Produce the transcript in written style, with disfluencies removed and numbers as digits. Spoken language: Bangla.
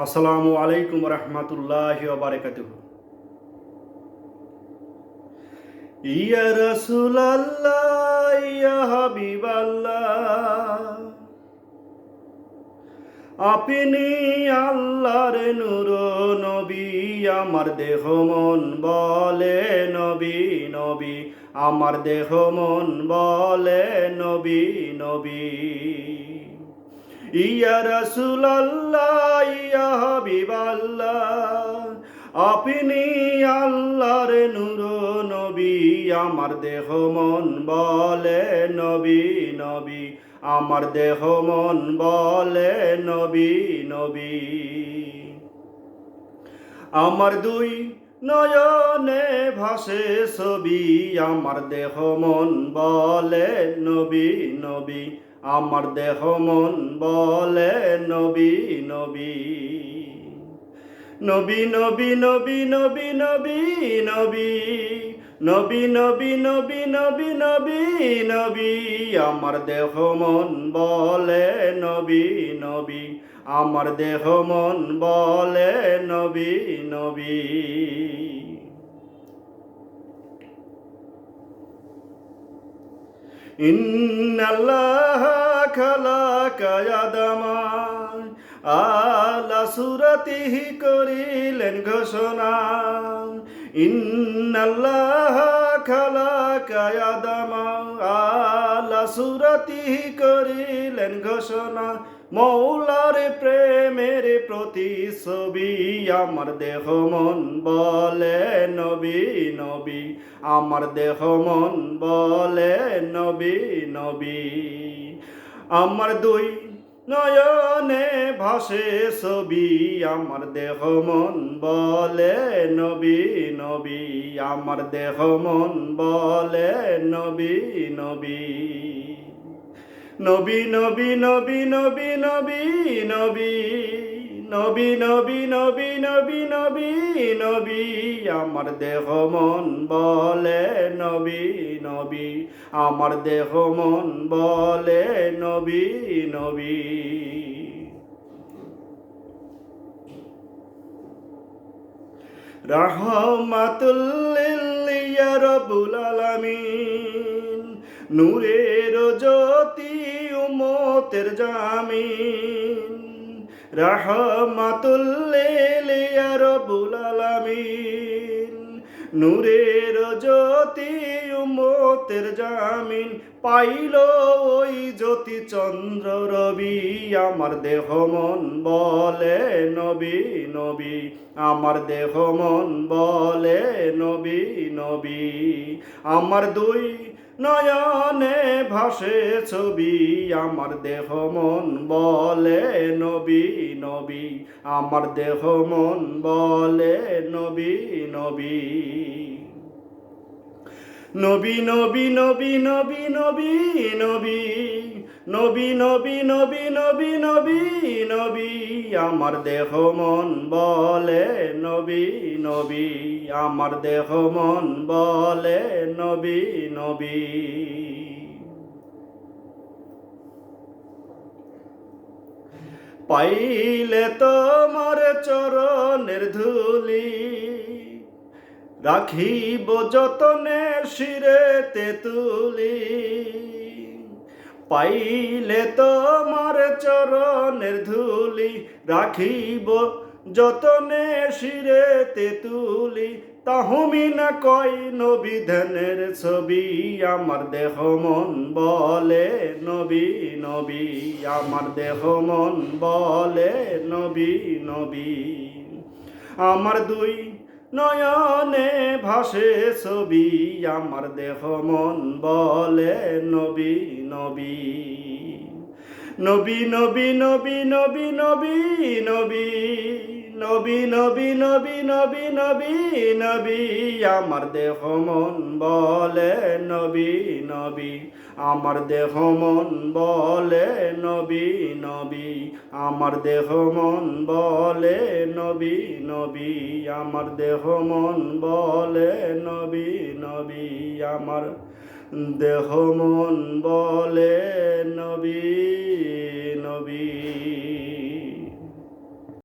আসসালামু আলাইকুম রহমতুল্লাহি ওয়া বারাকাতুহু। ইয়া রাসূলাল্লাহ ইয়া হাবিবাল্লাহ, আপনি আল্লাহর নূর নবী, আমার দেহ মন বলে নবী নবী, আমার দেহ মন বলে নবী নবী। ইয়া রাসূলাল্লাহ ইয়া হাবিবাল্লাহ, আপনি আল্লাহর নূর নবী, আমার দেহ মন বলে নবী নবী, আমার দেহ মন বলে নবী নবী। আমার দুই নয়নে ভাসে ছবি, আমার দেহ মন বলে নবী নবী, আমার দেহ মন বলে নবী নবী। নবী নবী নবী নবী নবী নবী নবী নবী নবী নবী নবী নবী, আমার দেহ মন বলে নবী নবী, আমার দেহ মন বলে নবী নবী। ইন্নাল্লাহা খালাকা আদামা আলা সুরাতিহি, করিলেন ঘোষণা। ইন্নাল্লাহা খালাকা আদামা আলা সুরাতিহি, করিলেন ঘোষণা। মৌলার প্রেমের প্রতিচ্ছবি, আমার দেহ মন বলে নবী নবী, আমার দেহ মন বলে নবী নবী। আমার দুই নয়নে ভাসে ছবি, আমার দেহ মন বলে নবী নবী, আমার দেহ মন বলে নবী নবী। নবী নবী নবী নবী নবী নবী নবী নবী নবী নবী নবী নবী, আমার দেহ মন বলে নবী নবী, আমার দেহ মন বলে নবী নবী। রাহমাতুল লিল ইয়া রাব্বুল আলামিন, নূরের জ্যোতি উম্মতের জামিন। রাহমাতুল লিল ইয়া রাব্বুল আলামিন, নূরের জ্যোতি উম্মতের জামিন। পাইল ওই জ্যোতি চন্দ্র রবি, আমার দেহ মন বলে নবী নবী, আমার দেহ মন বলে নবী নবী। আমার দুই নয়নে ভাসে ছবি, আমার দেহ মন বলে নবী নবী, আমার দেহ মন বলে নবী নবী। নবী নবী নবী নবী নবী নবী নবী নবী নবী নবী নবী নবী, আমার দেহ মন বলে নবী নবী, আমার দেহ মন বলে নবী নবী। পাইলে তোমার চরণের ধুলি, রাখিব যতনে শিরেতে তুলি। পাইলে তোমার চরণের ধুলি, রাখিব যতনে শিরেতে তুলি। তাহমিনা কয় নবী ধ্যানের ছবি, আমার দেহ মন বলে নবী নবী, আমার দেহ মন বলে নবী নবী। আমার দুই নয়নে ভাসে ছবি, আমার দেহ মন বলে নবী নবী। নবী নবী নবী নবী নবী নবী নবী নবী নবী নবী নবী নবী, আমার দেহ মন বলে নবী নবী, আমার দেহ মন বলে নবী নবী, আমার দেহ মন বলে নবী নবী, আমার দেহ মন বলে নবী নবী, আমার দেহ মন বলে নবী